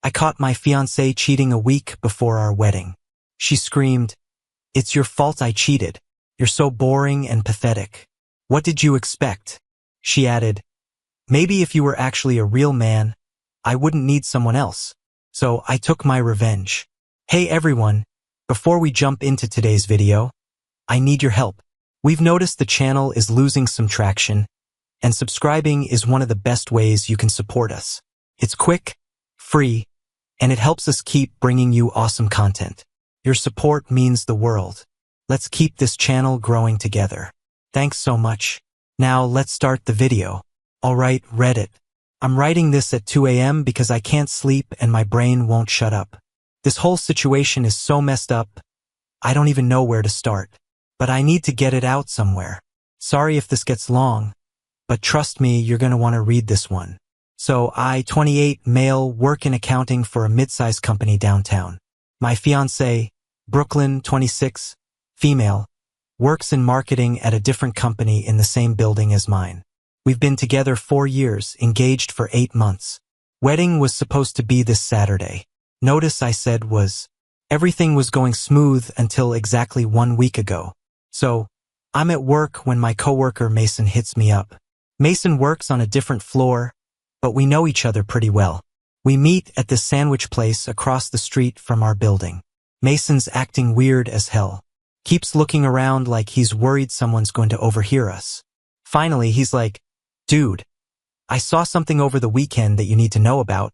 I caught my fiancée cheating a week before our wedding. She screamed, "It's your fault I cheated. You're so boring and pathetic. What did you expect?" She added, "Maybe if you were actually a real man, I wouldn't need someone else." So I took my revenge. Hey everyone, before we jump into today's video, I need your help. We've noticed the channel is losing some traction, and subscribing is one of the best ways you can support us. It's quick, free, and it helps us keep bringing you awesome content. Your support means the world. Let's keep this channel growing together. Thanks so much. Now let's start the video. Alright, Reddit. I'm writing this at 2 a.m. because I can't sleep and my brain won't shut up. This whole situation is so messed up, I don't even know where to start. But I need to get it out somewhere. Sorry if this gets long, but trust me, you're gonna want to read this one. So I, 28, male, work in accounting for a mid-sized company downtown. My fiancée, Brooklyn, 26, female, works in marketing at a different company in the same building as mine. We've been together 4 years, engaged for 8 months. Wedding was supposed to be this Saturday. Notice I said was. Everything was going smooth until exactly 1 week ago. So, I'm at work when my coworker Mason hits me up. Mason works on a different floor, but we know each other pretty well. We meet at this sandwich place across the street from our building. Mason's acting weird as hell. Keeps looking around like he's worried someone's going to overhear us. Finally, he's like, "Dude, I saw something over the weekend that you need to know about,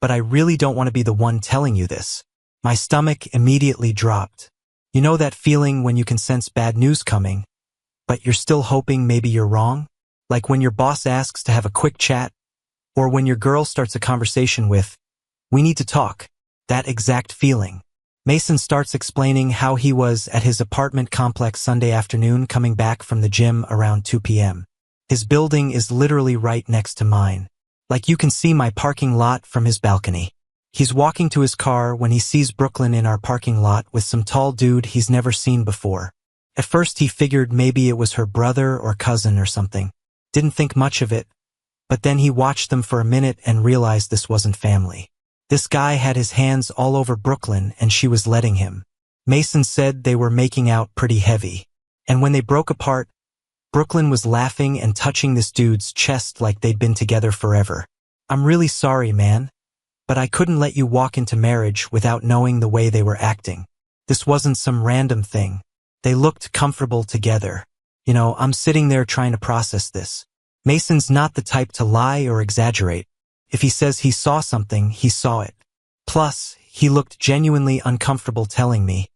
but I really don't want to be the one telling you this." My stomach immediately dropped. You know that feeling when you can sense bad news coming, but you're still hoping maybe you're wrong? Like when your boss asks to have a quick chat, or when your girl starts a conversation with, "We need to talk." That exact feeling. Mason starts explaining how he was at his apartment complex Sunday afternoon coming back from the gym around 2 p.m. His building is literally right next to mine. Like you can see my parking lot from his balcony. He's walking to his car when he sees Brooklyn in our parking lot with some tall dude he's never seen before. At first he figured maybe it was her brother or cousin or something. Didn't think much of it, but then he watched them for a minute and realized this wasn't family. This guy had his hands all over Brooklyn and she was letting him. Mason said they were making out pretty heavy. And when they broke apart, Brooklyn was laughing and touching this dude's chest like they'd been together forever. "I'm really sorry, man. But I couldn't let you walk into marriage without knowing the way they were acting. This wasn't some random thing. They looked comfortable together. You know, I'm sitting there trying to process this." Mason's not the type to lie or exaggerate. If he says he saw something, he saw it. Plus, he looked genuinely uncomfortable telling me,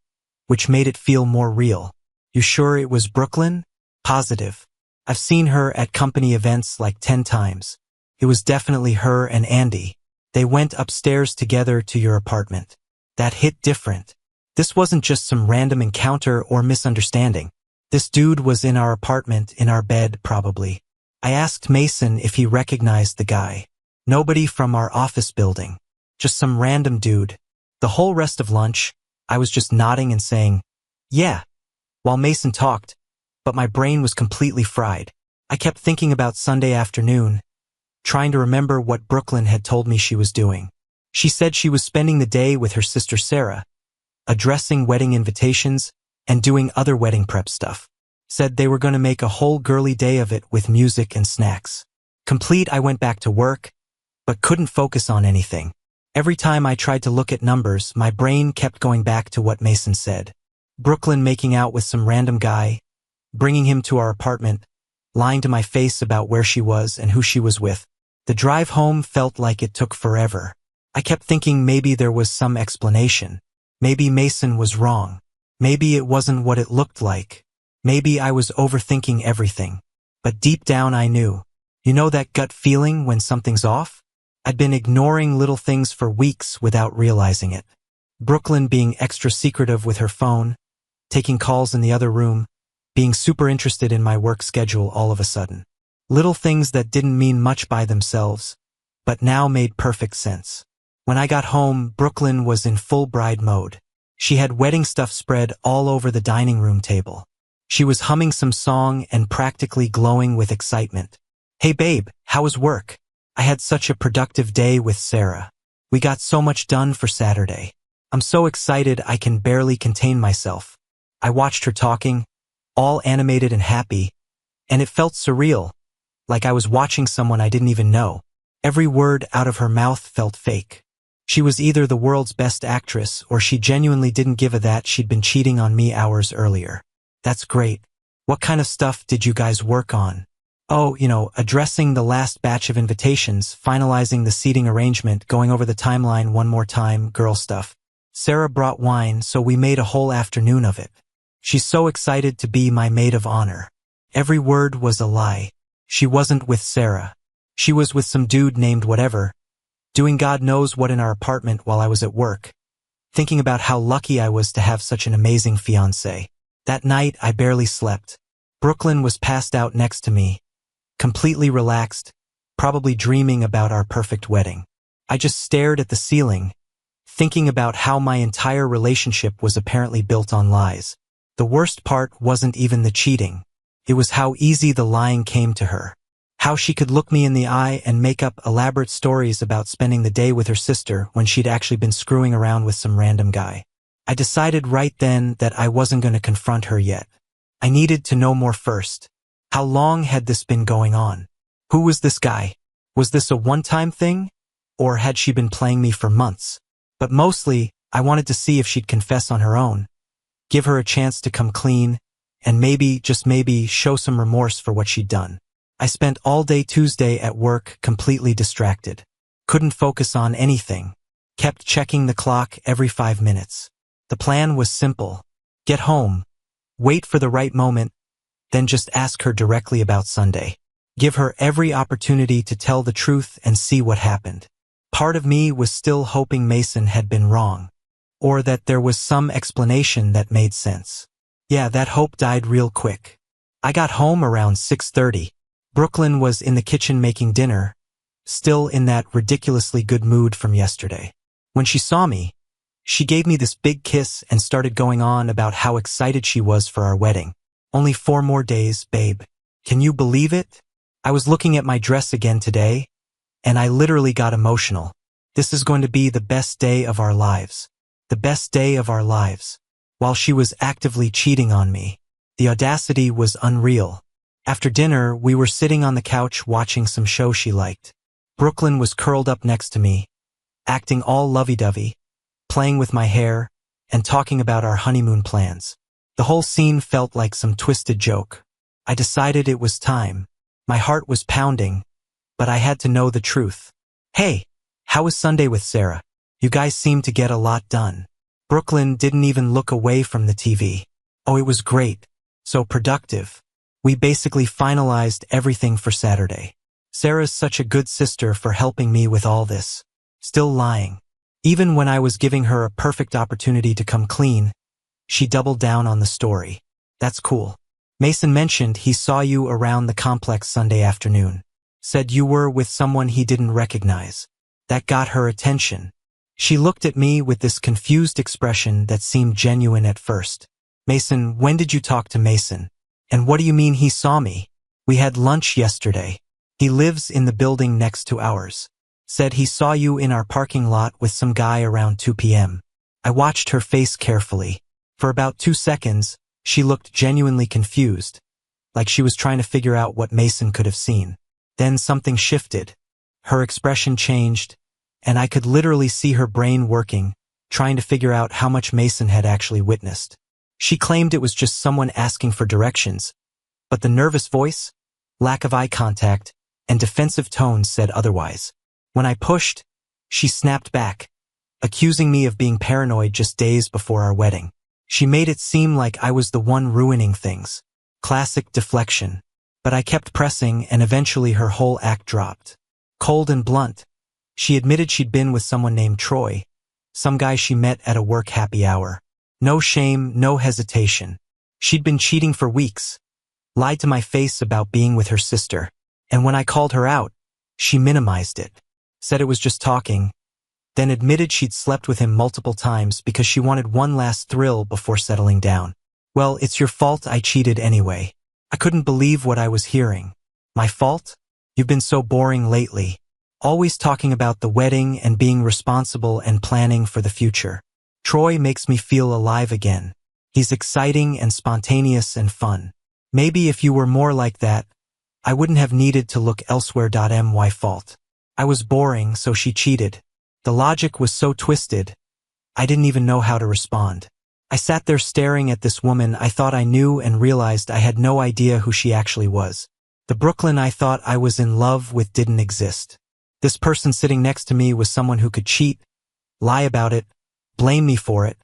which made it feel more real. "You sure it was Brooklyn?" "Positive. I've seen her at company events like 10 times. It was definitely her and Andy. They went upstairs together to your apartment. That hit different. This wasn't just some random encounter or misunderstanding. This dude was in our apartment, in our bed, probably." I asked Mason if he recognized the guy. "Nobody from our office building. Just some random dude." The whole rest of lunch, I was just nodding and saying, "Yeah," while Mason talked, but my brain was completely fried. I kept thinking about Sunday afternoon, trying to remember what Brooklyn had told me she was doing. She said she was spending the day with her sister Sarah, addressing wedding invitations and doing other wedding prep stuff. Said they were going to make a whole girly day of it with music and snacks. Complete, I went back to work, but couldn't focus on anything. Every time I tried to look at numbers, my brain kept going back to what Mason said. Brooklyn making out with some random guy, bringing him to our apartment, lying to my face about where she was and who she was with. The drive home felt like it took forever. I kept thinking maybe there was some explanation. Maybe Mason was wrong. Maybe it wasn't what it looked like. Maybe I was overthinking everything. But deep down I knew. You know that gut feeling when something's off? I'd been ignoring little things for weeks without realizing it. Brooklyn being extra secretive with her phone, taking calls in the other room, being super interested in my work schedule all of a sudden. Little things that didn't mean much by themselves, but now made perfect sense. When I got home, Brooklyn was in full bride mode. She had wedding stuff spread all over the dining room table. She was humming some song and practically glowing with excitement. "Hey babe, how was work? I had such a productive day with Sarah." We got so much done for Saturday. I'm so excited I can barely contain myself. I watched her talking, all animated and happy, and it felt surreal, like I was watching someone I didn't even know. Every word out of her mouth felt fake. She was either the world's best actress or she genuinely didn't give a that she'd been cheating on me hours earlier. That's great. What kind of stuff did you guys work on? Oh, addressing the last batch of invitations, finalizing the seating arrangement, going over the timeline one more time, girl stuff. Sarah brought wine, so we made a whole afternoon of it. She's so excited to be my maid of honor. Every word was a lie. She wasn't with Sarah. She was with some dude named whatever, doing God knows what in our apartment while I was at work, thinking about how lucky I was to have such an amazing fiancé. That night, I barely slept. Brooklyn was passed out next to me, completely relaxed, probably dreaming about our perfect wedding. I just stared at the ceiling, thinking about how my entire relationship was apparently built on lies. The worst part wasn't even the cheating. It was how easy the lying came to her. How she could look me in the eye and make up elaborate stories about spending the day with her sister when she'd actually been screwing around with some random guy. I decided right then that I wasn't going to confront her yet. I needed to know more first. How long had this been going on? Who was this guy? Was this a one-time thing? Or had she been playing me for months? But mostly, I wanted to see if she'd confess on her own, give her a chance to come clean, and maybe, just maybe, show some remorse for what she'd done. I spent all day Tuesday at work completely distracted. Couldn't focus on anything. Kept checking the clock every 5 minutes. The plan was simple. Get home. Wait for the right moment. Then just ask her directly about Sunday. Give her every opportunity to tell the truth and see what happened. Part of me was still hoping Mason had been wrong. Or that there was some explanation that made sense. Yeah, that hope died real quick. I got home around 6:30. Brooklyn was in the kitchen making dinner, still in that ridiculously good mood from yesterday. When she saw me, she gave me this big kiss and started going on about how excited she was for our wedding. Only 4 more days, babe. Can you believe it? I was looking at my dress again today, and I literally got emotional. This is going to be the best day of our lives. The best day of our lives. While she was actively cheating on me. The audacity was unreal. After dinner, we were sitting on the couch watching some show she liked. Brooklyn was curled up next to me, acting all lovey-dovey, playing with my hair, and talking about our honeymoon plans. The whole scene felt like some twisted joke. I decided it was time. My heart was pounding, but I had to know the truth. Hey, how was Sunday with Sarah? You guys seem to get a lot done. Brooklyn didn't even look away from the TV. Oh, it was great. So productive. We basically finalized everything for Saturday. Sarah's such a good sister for helping me with all this. Still lying. Even when I was giving her a perfect opportunity to come clean, she doubled down on the story. That's cool. Mason mentioned he saw you around the complex Sunday afternoon. Said you were with someone he didn't recognize. That got her attention. She looked at me with this confused expression that seemed genuine at first. Mason, when did you talk to Mason? And what do you mean he saw me? We had lunch yesterday. He lives in the building next to ours. Said he saw you in our parking lot with some guy around 2 p.m. I watched her face carefully. For about 2 seconds, she looked genuinely confused, like she was trying to figure out what Mason could have seen. Then something shifted. Her expression changed, and I could literally see her brain working, trying to figure out how much Mason had actually witnessed. She claimed it was just someone asking for directions, but the nervous voice, lack of eye contact, and defensive tone said otherwise. When I pushed, she snapped back, accusing me of being paranoid just days before our wedding. She made it seem like I was the one ruining things. Classic deflection. But I kept pressing, and eventually her whole act dropped. Cold and blunt, she admitted she'd been with someone named Troy, some guy she met at a work happy hour. No shame, no hesitation. She'd been cheating for weeks, lied to my face about being with her sister, and when I called her out, she minimized it, said it was just talking, then admitted she'd slept with him multiple times because she wanted one last thrill before settling down. Well, it's your fault I cheated anyway. I couldn't believe what I was hearing. My fault? You've been so boring lately. always talking about the wedding and being responsible and planning for the future. Troy makes me feel alive again. He's exciting and spontaneous and fun. Maybe if you were more like that, I wouldn't have needed to look elsewhere. My fault. I was boring, so she cheated. The logic was so twisted, I didn't even know how to respond. I sat there staring at this woman I thought I knew and realized I had no idea who she actually was. The Brooklyn I thought I was in love with didn't exist. This person sitting next to me was someone who could cheat, lie about it, blame me for it,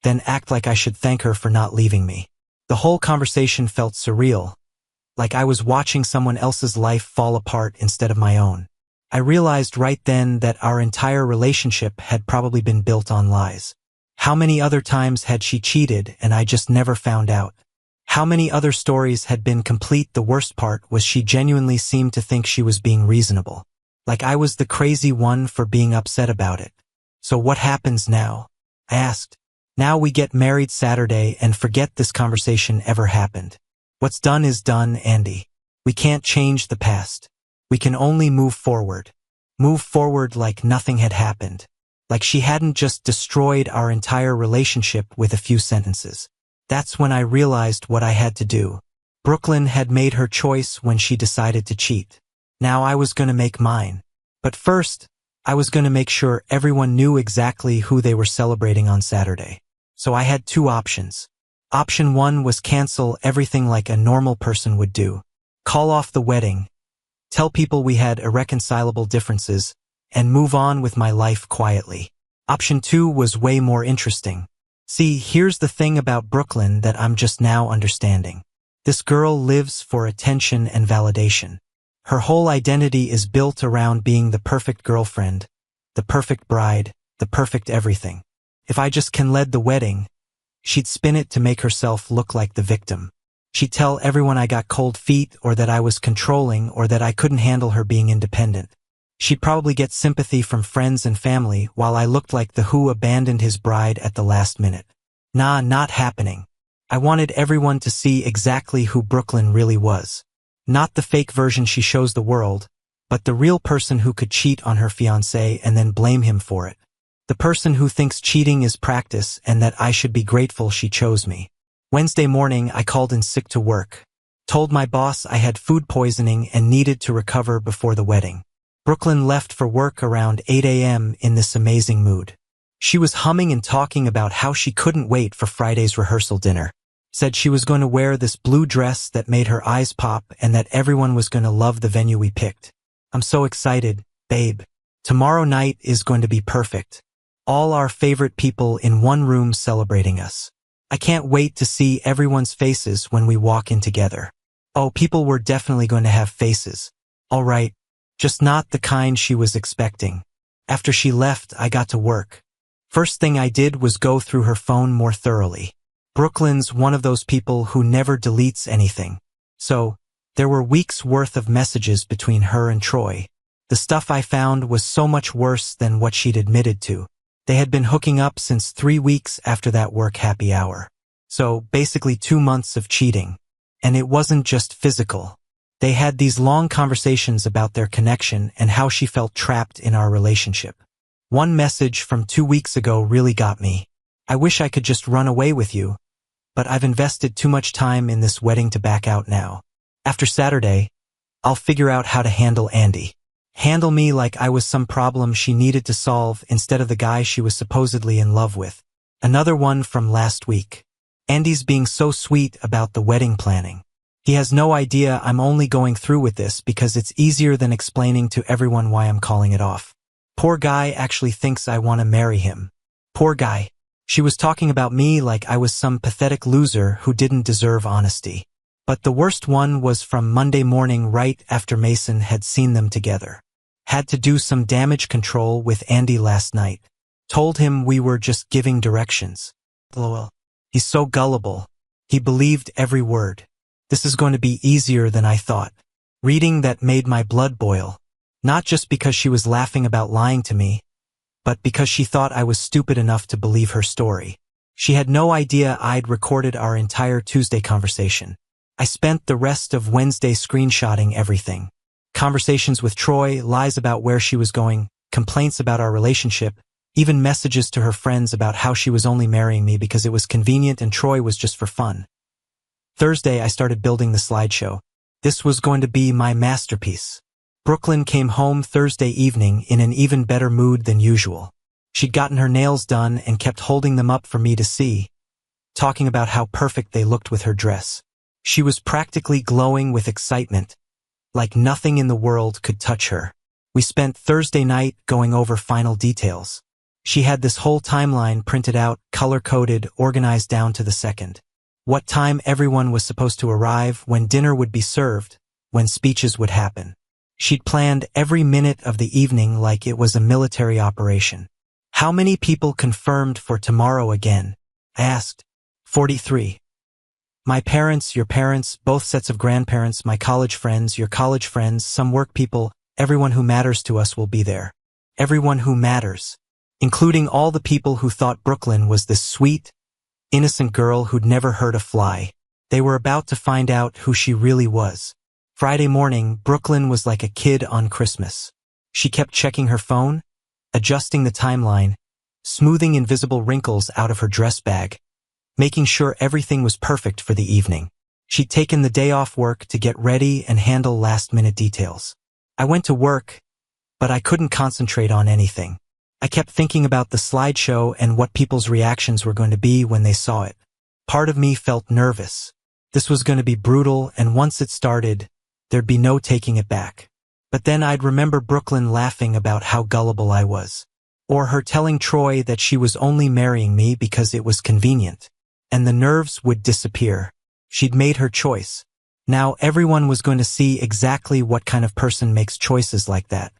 then act like I should thank her for not leaving me. The whole conversation felt surreal, like I was watching someone else's life fall apart instead of my own. I realized right then that our entire relationship had probably been built on lies. How many other times had she cheated and I just never found out? How many other stories had been complete? The worst part was she genuinely seemed to think she was being reasonable. Like I was the crazy one for being upset about it. So what happens now? I asked. Now we get married Saturday and forget this conversation ever happened. What's done is done, Andy. We can't change the past. We can only move forward. Move forward like nothing had happened. Like she hadn't just destroyed our entire relationship with a few sentences. That's when I realized what I had to do. Brooklyn had made her choice when she decided to cheat. Now I was going to make mine. But first, I was going to make sure everyone knew exactly who they were celebrating on Saturday. So I had two options. Option one was cancel everything like a normal person would do. Call off the wedding, tell people we had irreconcilable differences, and move on with my life quietly. Option two was way more interesting. See, here's the thing about Brooklyn that I'm just now understanding. This girl lives for attention and validation. Her whole identity is built around being the perfect girlfriend, the perfect bride, the perfect everything. If I just can lead the wedding, she'd spin it to make herself look like the victim. She'd tell everyone I got cold feet or that I was controlling or that I couldn't handle her being independent. She'd probably get sympathy from friends and family while I looked like the who abandoned his bride at the last minute. Nah, not happening. I wanted everyone to see exactly who Brooklyn really was. Not the fake version she shows the world, but the real person who could cheat on her fiancé and then blame him for it. The person who thinks cheating is practice and that I should be grateful she chose me. Wednesday morning, I called in sick to work. Told my boss I had food poisoning and needed to recover before the wedding. Brooklyn left for work around 8 a.m. in this amazing mood. She was humming and talking about how she couldn't wait for Friday's rehearsal dinner. Said she was going to wear this blue dress that made her eyes pop and that everyone was going to love the venue we picked. I'm so excited, babe. Tomorrow night is going to be perfect. All our favorite people in one room celebrating us. I can't wait to see everyone's faces when we walk in together. Oh, people were definitely going to have faces. All right, just not the kind she was expecting. After she left, I got to work. First thing I did was go through her phone more thoroughly. Brooklyn's one of those people who never deletes anything. So, there were weeks worth of messages between her and Troy. The stuff I found was so much worse than what she'd admitted to. They had been hooking up since 3 weeks after that work happy hour. So, basically 2 months of cheating. And it wasn't just physical. They had these long conversations about their connection and how she felt trapped in our relationship. One message from 2 weeks ago really got me. I wish I could just run away with you, but I've invested too much time in this wedding to back out now. After Saturday, I'll figure out how to handle Andy. Handle me like I was some problem she needed to solve instead of the guy she was supposedly in love with. Another one from last week. Andy's being so sweet about the wedding planning. He has no idea I'm only going through with this because it's easier than explaining to everyone why I'm calling it off. Poor guy actually thinks I want to marry him. Poor guy. She was talking about me like I was some pathetic loser who didn't deserve honesty. But the worst one was from Monday morning right after Mason had seen them together. Had to do some damage control with Andy last night. Told him we were just giving directions. LOL. He's so gullible. He believed every word. This is going to be easier than I thought. Reading that made my blood boil. Not just because she was laughing about lying to me, but because she thought I was stupid enough to believe her story. She had no idea I'd recorded our entire Tuesday conversation. I spent the rest of Wednesday screenshotting everything. Conversations with Troy, lies about where she was going, complaints about our relationship, even messages to her friends about how she was only marrying me because it was convenient and Troy was just for fun. Thursday, I started building the slideshow. This was going to be my masterpiece. Brooklyn came home Thursday evening in an even better mood than usual. She'd gotten her nails done and kept holding them up for me to see, talking about how perfect they looked with her dress. She was practically glowing with excitement, like nothing in the world could touch her. We spent Thursday night going over final details. She had this whole timeline printed out, color-coded, organized down to the second. What time everyone was supposed to arrive, when dinner would be served, when speeches would happen. She'd planned every minute of the evening like it was a military operation. How many people confirmed for tomorrow again? I asked. 43. My parents, your parents, both sets of grandparents, my college friends, your college friends, some work people, everyone who matters to us will be there. Everyone who matters. Including all the people who thought Brooklyn was this sweet, innocent girl who'd never hurt a fly. They were about to find out who she really was. Friday morning, Brooklyn was like a kid on Christmas. She kept checking her phone, adjusting the timeline, smoothing invisible wrinkles out of her dress bag, making sure everything was perfect for the evening. She'd taken the day off work to get ready and handle last-minute details. I went to work, but I couldn't concentrate on anything. I kept thinking about the slideshow and what people's reactions were going to be when they saw it. Part of me felt nervous. This was going to be brutal, and once it started, there'd be no taking it back. But then I'd remember Brooklyn laughing about how gullible I was. Or her telling Troy that she was only marrying me because it was convenient. And the nerves would disappear. She'd made her choice. Now everyone was going to see exactly what kind of person makes choices like that.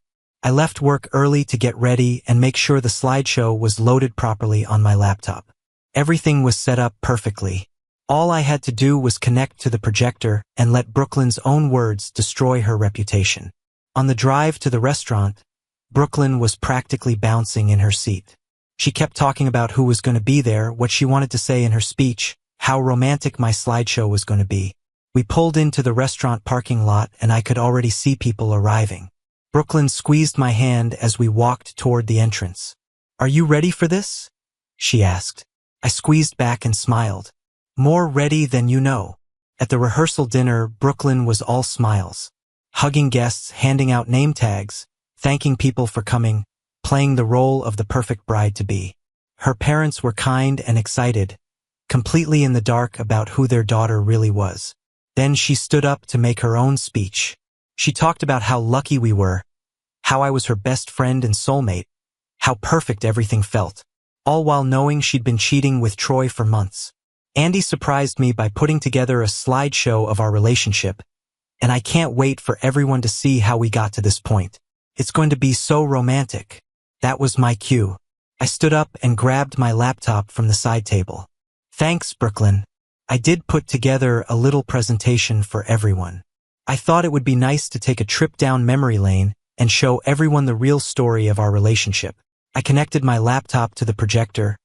I left work early to get ready and make sure the slideshow was loaded properly on my laptop. Everything was set up perfectly. All I had to do was connect to the projector and let Brooklyn's own words destroy her reputation. On the drive to the restaurant, Brooklyn was practically bouncing in her seat. She kept talking about who was going to be there, what she wanted to say in her speech, how romantic my slideshow was going to be. We pulled into the restaurant parking lot and I could already see people arriving. Brooklyn squeezed my hand as we walked toward the entrance. "Are you ready for this?" she asked. I squeezed back and smiled. "More ready than you know." At the rehearsal dinner, Brooklyn was all smiles. Hugging guests, handing out name tags, thanking people for coming, playing the role of the perfect bride-to-be. Her parents were kind and excited, completely in the dark about who their daughter really was. Then she stood up to make her own speech. She talked about how lucky we were, how I was her best friend and soulmate, how perfect everything felt, all while knowing she'd been cheating with Troy for months. Andy surprised me by putting together a slideshow of our relationship, and I can't wait for everyone to see how we got to this point. It's going to be so romantic. That was my cue. I stood up and grabbed my laptop from the side table. "Thanks, Brooklyn. I did put together a little presentation for everyone. I thought it would be nice to take a trip down memory lane and show everyone the real story of our relationship." I connected my laptop to the projector,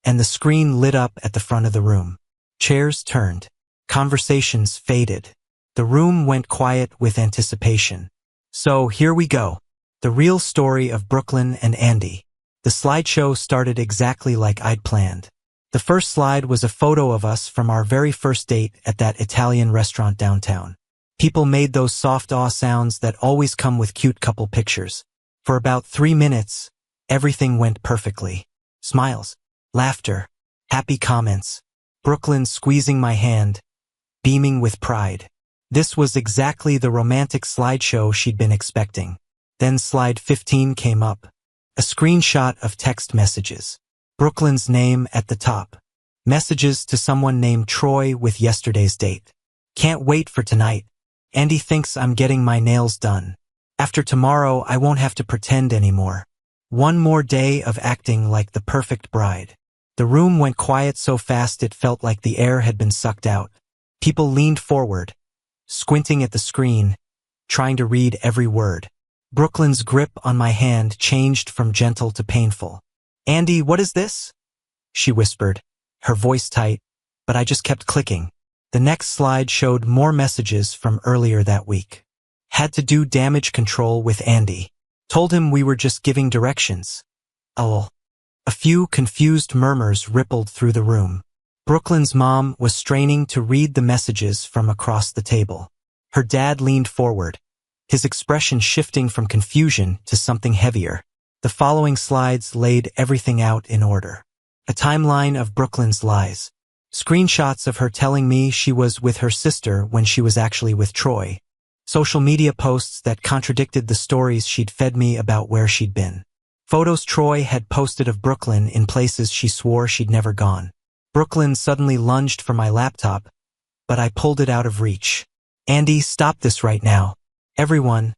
and the screen lit up at the front of the room. Chairs turned. Conversations faded. The room went quiet with anticipation. So here we go. The real story of Brooklyn and Andy. The slideshow started exactly like I'd planned. The first slide was a photo of us from our very first date at that Italian restaurant downtown. People made those soft awe sounds that always come with cute couple pictures. For about 3 minutes, everything went perfectly. Smiles, laughter, happy comments. Brooklyn squeezing my hand, beaming with pride. This was exactly the romantic slideshow she'd been expecting. Then slide 15 came up. A screenshot of text messages. Brooklyn's name at the top. Messages to someone named Troy with yesterday's date. "Can't wait for tonight. Andy thinks I'm getting my nails done. After tomorrow, I won't have to pretend anymore. One more day of acting like the perfect bride." The room went quiet so fast it felt like the air had been sucked out. People leaned forward, squinting at the screen, trying to read every word. Brooklyn's grip on my hand changed from gentle to painful. "Andy, what is this?" she whispered, her voice tight, but I just kept clicking. The next slide showed more messages from earlier that week. Had to do damage control with Andy. Told him we were just giving directions. Oh. A few confused murmurs rippled through the room. Brooklyn's mom was straining to read the messages from across the table. Her dad leaned forward, his expression shifting from confusion to something heavier. The following slides laid everything out in order. A timeline of Brooklyn's lies. Screenshots of her telling me she was with her sister when she was actually with Troy. Social media posts that contradicted the stories she'd fed me about where she'd been. Photos Troy had posted of Brooklyn in places she swore she'd never gone. Brooklyn suddenly lunged for my laptop, but I pulled it out of reach. Andy, stop this right now. Everyone,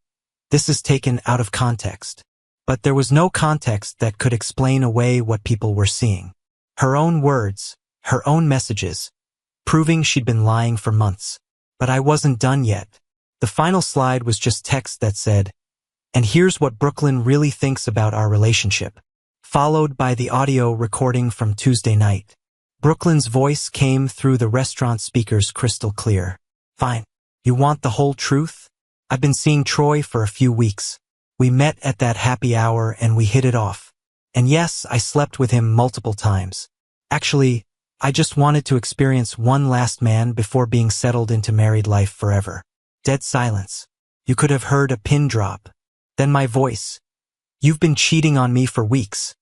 this is taken out of context. But there was no context that could explain away what people were seeing. Her own words, her own messages, proving she'd been lying for months. But I wasn't done yet. The final slide was just text that said, "And here's what Brooklyn really thinks about our relationship," followed by the audio recording from Tuesday night. Brooklyn's voice came through the restaurant speakers crystal clear. "Fine. You want the whole truth? I've been seeing Troy for a few weeks. We met at that happy hour and we hit it off. And yes, I slept with him multiple times. Actually, I just wanted to experience one last man before being settled into married life forever." Dead silence. You could have heard a pin drop. Then my voice. "You've been cheating on me for weeks."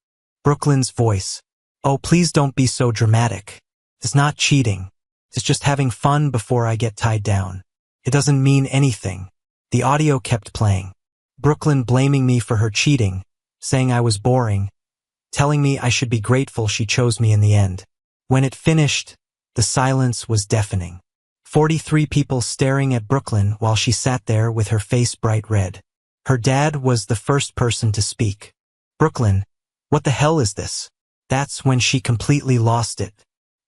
Brooklyn's voice. "Oh, please don't be so dramatic. It's not cheating. It's just having fun before I get tied down. It doesn't mean anything." The audio kept playing. Brooklyn blaming me for her cheating, saying I was boring, telling me I should be grateful she chose me in the end. When it finished, the silence was deafening. 43 people staring at Brooklyn while she sat there with her face bright red. Her dad was the first person to speak. "Brooklyn, what the hell is this?" That's when she completely lost it.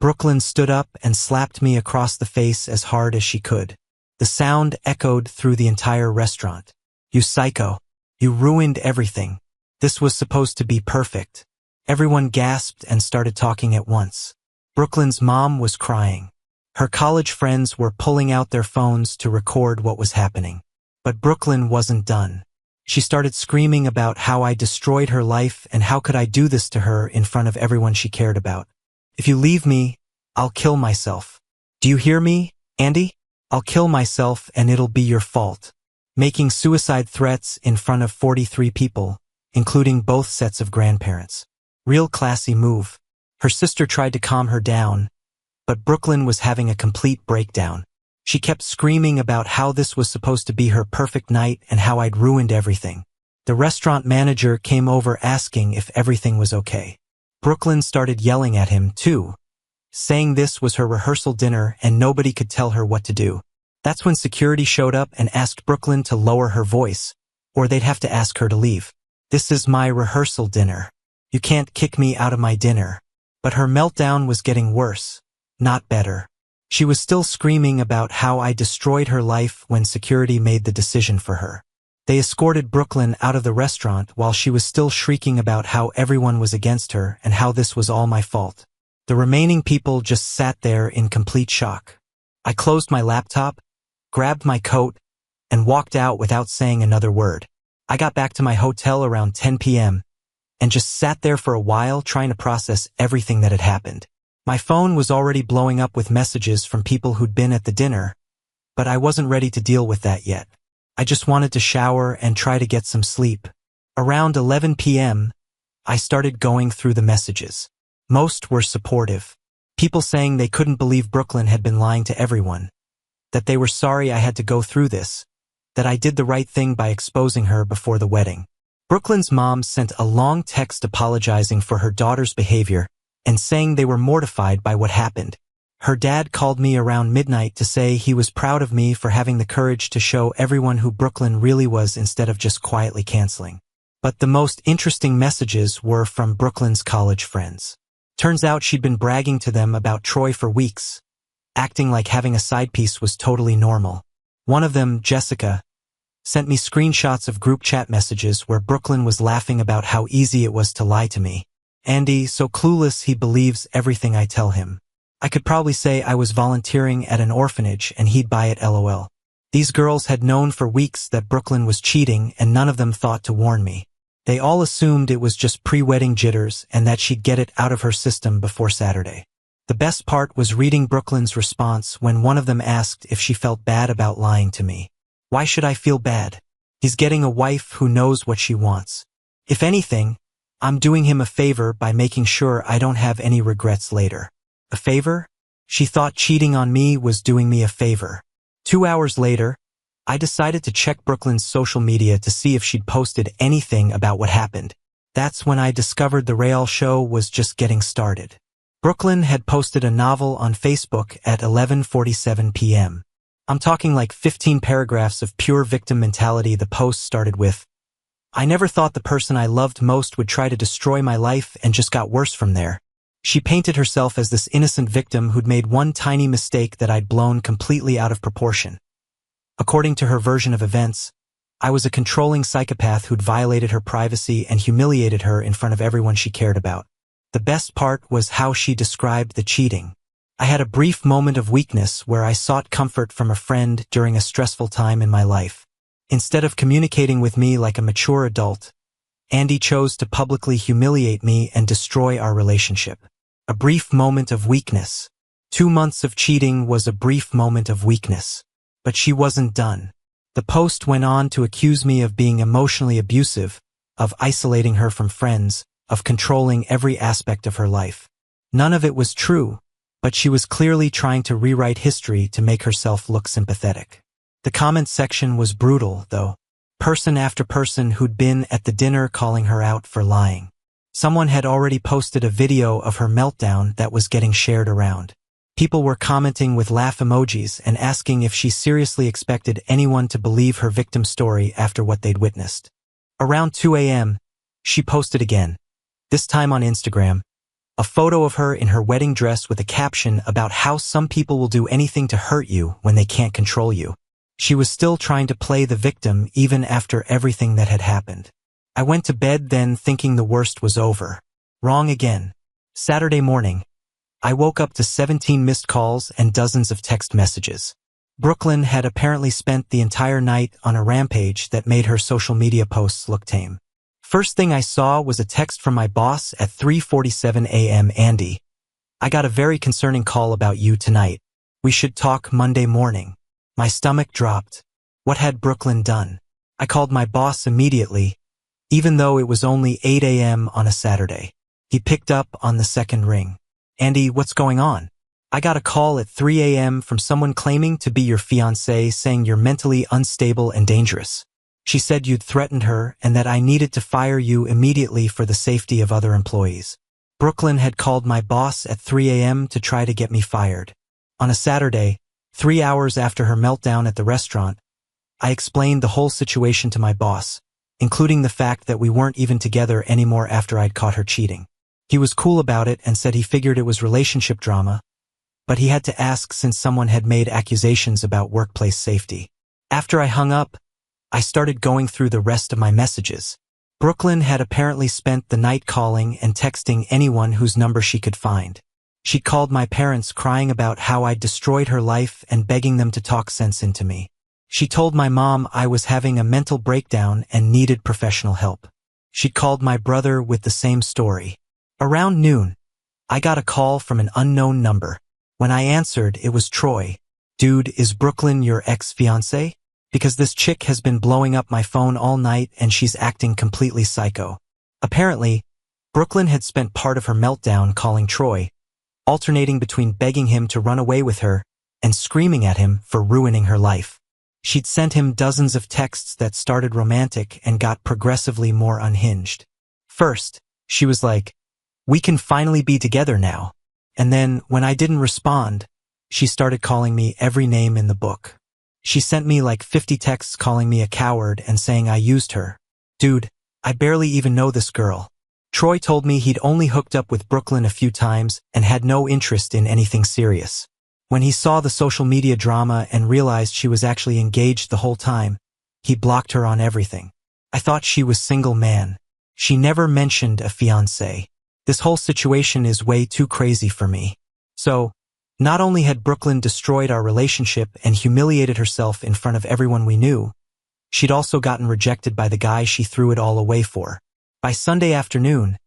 Brooklyn stood up and slapped me across the face as hard as she could. The sound echoed through the entire restaurant. "You psycho. You ruined everything. This was supposed to be perfect." Everyone gasped and started talking at once. Brooklyn's mom was crying. Her college friends were pulling out their phones to record what was happening. But Brooklyn wasn't done. She started screaming about how I destroyed her life and how could I do this to her in front of everyone she cared about. "If you leave me, I'll kill myself. Do you hear me, Andy? I'll kill myself and it'll be your fault." Making suicide threats in front of 43 people, including both sets of grandparents. Real classy move. Her sister tried to calm her down, but Brooklyn was having a complete breakdown. She kept screaming about how this was supposed to be her perfect night and how I'd ruined everything. The restaurant manager came over asking if everything was okay. Brooklyn started yelling at him, too, saying this was her rehearsal dinner and nobody could tell her what to do. That's when security showed up and asked Brooklyn to lower her voice, or they'd have to ask her to leave. "This is my rehearsal dinner. You can't kick me out of my dinner." But her meltdown was getting worse, not better. She was still screaming about how I destroyed her life when security made the decision for her. They escorted Brooklyn out of the restaurant while she was still shrieking about how everyone was against her and how this was all my fault. The remaining people just sat there in complete shock. I closed my laptop, grabbed my coat, and walked out without saying another word. I got back to my hotel around 10 p.m. and just sat there for a while trying to process everything that had happened. My phone was already blowing up with messages from people who'd been at the dinner, but I wasn't ready to deal with that yet. I just wanted to shower and try to get some sleep. Around 11 p.m., I started going through the messages. Most were supportive. People saying they couldn't believe Brooklyn had been lying to everyone, that they were sorry I had to go through this, that I did the right thing by exposing her before the wedding. Brooklyn's mom sent a long text apologizing for her daughter's behavior and saying they were mortified by what happened. Her dad called me around midnight to say he was proud of me for having the courage to show everyone who Brooklyn really was instead of just quietly canceling. But the most interesting messages were from Brooklyn's college friends. Turns out she'd been bragging to them about Troy for weeks, acting like having a side piece was totally normal. One of them, Jessica, sent me screenshots of group chat messages where Brooklyn was laughing about how easy it was to lie to me. Andy, so clueless he believes everything I tell him. I could probably say I was volunteering at an orphanage and he'd buy it, LOL. These girls had known for weeks that Brooklyn was cheating, and none of them thought to warn me. They all assumed it was just pre-wedding jitters and that she'd get it out of her system before Saturday. The best part was reading Brooklyn's response when one of them asked if she felt bad about lying to me. Why should I feel bad? He's getting a wife who knows what she wants. If anything, I'm doing him a favor by making sure I don't have any regrets later. A favor? She thought cheating on me was doing me a favor. 2 hours later, I decided to check Brooklyn's social media to see if she'd posted anything about what happened. That's when I discovered the real show was just getting started. Brooklyn had posted a novel on Facebook at 11:47 p.m. I'm talking like 15 paragraphs of pure victim mentality. The post started with, "I never thought the person I loved most would try to destroy my life and just got worse from there." She painted herself as this innocent victim who'd made one tiny mistake that I'd blown completely out of proportion. According to her version of events, I was a controlling psychopath who'd violated her privacy and humiliated her in front of everyone she cared about. The best part was how she described the cheating. I had a brief moment of weakness where I sought comfort from a friend during a stressful time in my life. Instead of communicating with me like a mature adult, Andy chose to publicly humiliate me and destroy our relationship. A brief moment of weakness. 2 months of cheating was a brief moment of weakness. But she wasn't done. The post went on to accuse me of being emotionally abusive, of isolating her from friends, of controlling every aspect of her life. None of it was true, but she was clearly trying to rewrite history to make herself look sympathetic. The comment section was brutal, though. Person after person who'd been at the dinner calling her out for lying. Someone had already posted a video of her meltdown that was getting shared around. People were commenting with laugh emojis and asking if she seriously expected anyone to believe her victim story after what they'd witnessed. Around 2 a.m., she posted again, this time on Instagram, a photo of her in her wedding dress with a caption about how some people will do anything to hurt you when they can't control you. She was still trying to play the victim even after everything that had happened. I went to bed then thinking the worst was over. Wrong again. Saturday morning, I woke up to 17 missed calls and dozens of text messages. Brooklyn had apparently spent the entire night on a rampage that made her social media posts look tame. First thing I saw was a text from my boss at 3:47 a.m. Andy, I got a very concerning call about you tonight. We should talk Monday morning. My stomach dropped. What had Brooklyn done? I called my boss immediately, even though it was only 8 a.m. on a Saturday. He picked up on the second ring. Andy, what's going on? I got a call at 3 a.m. from someone claiming to be your fiancée, saying you're mentally unstable and dangerous. She said you'd threatened her and that I needed to fire you immediately for the safety of other employees. Brooklyn had called my boss at 3 a.m. to try to get me fired. On a Saturday, 3 hours after her meltdown at the restaurant, I explained the whole situation to my boss, including the fact that we weren't even together anymore after I'd caught her cheating. He was cool about it and said he figured it was relationship drama, but he had to ask since someone had made accusations about workplace safety. After I hung up, I started going through the rest of my messages. Brooklyn had apparently spent the night calling and texting anyone whose number she could find. She called my parents crying about how I'd destroyed her life and begging them to talk sense into me. She told my mom I was having a mental breakdown and needed professional help. She called my brother with the same story. Around noon, I got a call from an unknown number. When I answered, it was Troy. Dude, is Brooklyn your ex-fiancée? Because this chick has been blowing up my phone all night and she's acting completely psycho. Apparently, Brooklyn had spent part of her meltdown calling Troy, alternating between begging him to run away with her and screaming at him for ruining her life. She'd sent him dozens of texts that started romantic and got progressively more unhinged. First, she was like, "We can finally be together now." And then, when I didn't respond, she started calling me every name in the book. She sent me like 50 texts calling me a coward and saying I used her. Dude, I barely even know this girl. Troy told me he'd only hooked up with Brooklyn a few times and had no interest in anything serious. When he saw the social media drama and realized she was actually engaged the whole time, he blocked her on everything. I thought she was single man. She never mentioned a fiancé. This whole situation is way too crazy for me. So, Not only had Brooklyn destroyed our relationship and humiliated herself in front of everyone we knew, she'd also gotten rejected by the guy she threw it all away for. By Sunday afternoon,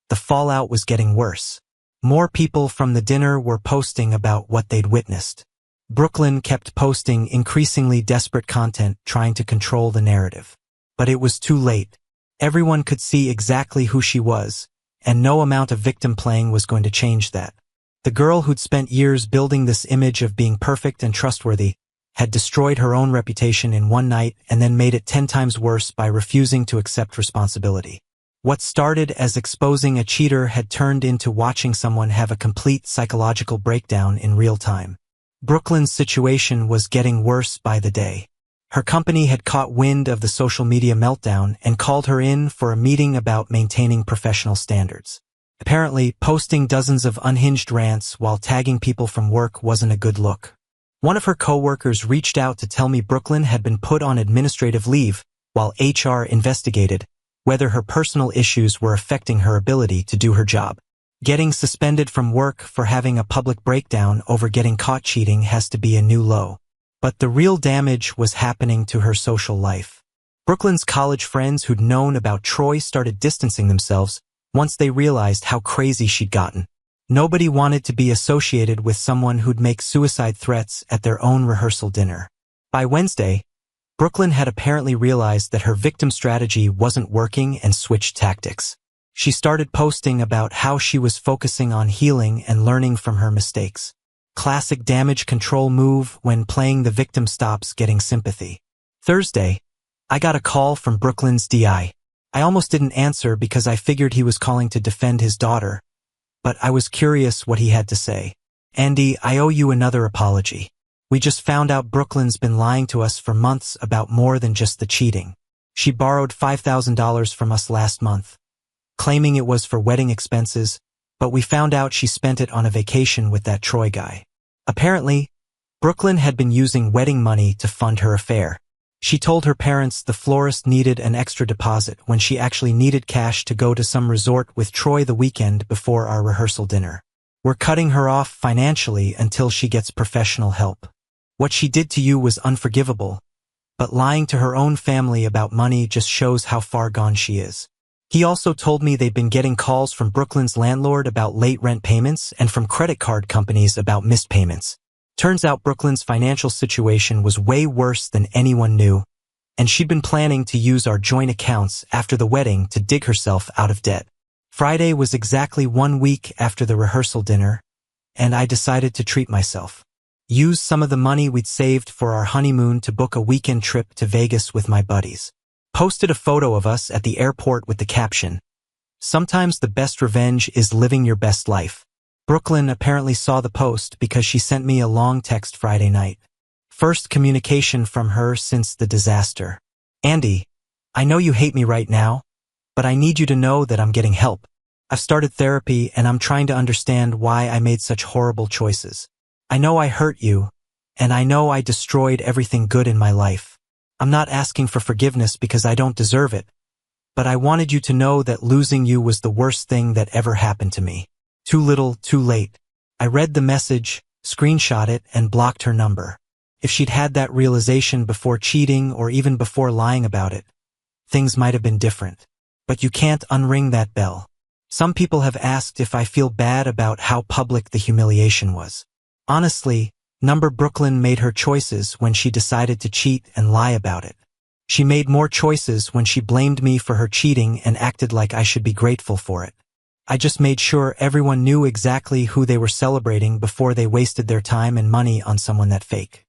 the fallout was getting worse. More people from the dinner were posting about what they'd witnessed. Brooklyn kept posting increasingly desperate content trying to control the narrative. But it was too late. Everyone could see exactly who she was, and no amount of victim playing was going to change that. The girl who'd spent years building this image of being perfect and trustworthy had destroyed her own reputation in one night and then made it 10 times worse by refusing to accept responsibility. What started as exposing a cheater had turned into watching someone have a complete psychological breakdown in real time. Brooklyn's situation was getting worse by the day. Her company had caught wind of the social media meltdown and called her in for a meeting about maintaining professional standards. Apparently, posting dozens of unhinged rants while tagging people from work wasn't a good look. One of her coworkers reached out to tell me Brooklyn had been put on administrative leave while HR investigated whether her personal issues were affecting her ability to do her job. Getting suspended from work for having a public breakdown over getting caught cheating has to be a new low. But the real damage was happening to her social life. Brooklyn's college friends who'd known about Troy started distancing themselves once they realized how crazy she'd gotten. Nobody wanted to be associated with someone who'd make suicide threats at their own rehearsal dinner. By Wednesday, Brooklyn had apparently realized that her victim strategy wasn't working and switched tactics. She started posting about how she was focusing on healing and learning from her mistakes. Classic damage control move when playing the victim stops getting sympathy. Thursday, I got a call from Brooklyn's DI. I almost didn't answer because I figured he was calling to defend his daughter, but I was curious what he had to say. Andy, I owe you another apology. We just found out Brooklyn's been lying to us for months about more than just the cheating. She borrowed $5,000 from us last month, claiming it was for wedding expenses, but we found out she spent it on a vacation with that Troy guy. Apparently, Brooklyn had been using wedding money to fund her affair. She told her parents the florist needed an extra deposit when she actually needed cash to go to some resort with Troy the weekend before our rehearsal dinner. We're cutting her off financially until she gets professional help. What she did to you was unforgivable, but lying to her own family about money just shows how far gone she is. He also told me they'd been getting calls from Brooklyn's landlord about late rent payments and from credit card companies about missed payments. Turns out Brooklyn's financial situation was way worse than anyone knew, and she'd been planning to use our joint accounts after the wedding to dig herself out of debt. Friday was exactly 1 week after the rehearsal dinner, and I decided to treat myself. Use some of the money we'd saved for our honeymoon to book a weekend trip to Vegas with my buddies. Posted a photo of us at the airport with the caption, "Sometimes the best revenge is living your best life." Brooklyn apparently saw the post because she sent me a long text Friday night. First communication from her since the disaster. "Andy, I know you hate me right now, but I need you to know that I'm getting help. I've started therapy and I'm trying to understand why I made such horrible choices. I know I hurt you, and I know I destroyed everything good in my life. I'm not asking for forgiveness because I don't deserve it, but I wanted you to know that losing you was the worst thing that ever happened to me. Too little, too late." I read the message, screenshot it, and blocked her number. If she'd had that realization before cheating or even before lying about it, things might have been different. But you can't unring that bell. Some people have asked if I feel bad about how public the humiliation was. Honestly, Brooklyn made her choices when she decided to cheat and lie about it. She made more choices when she blamed me for her cheating and acted like I should be grateful for it. I just made sure everyone knew exactly who they were celebrating before they wasted their time and money on someone that fake.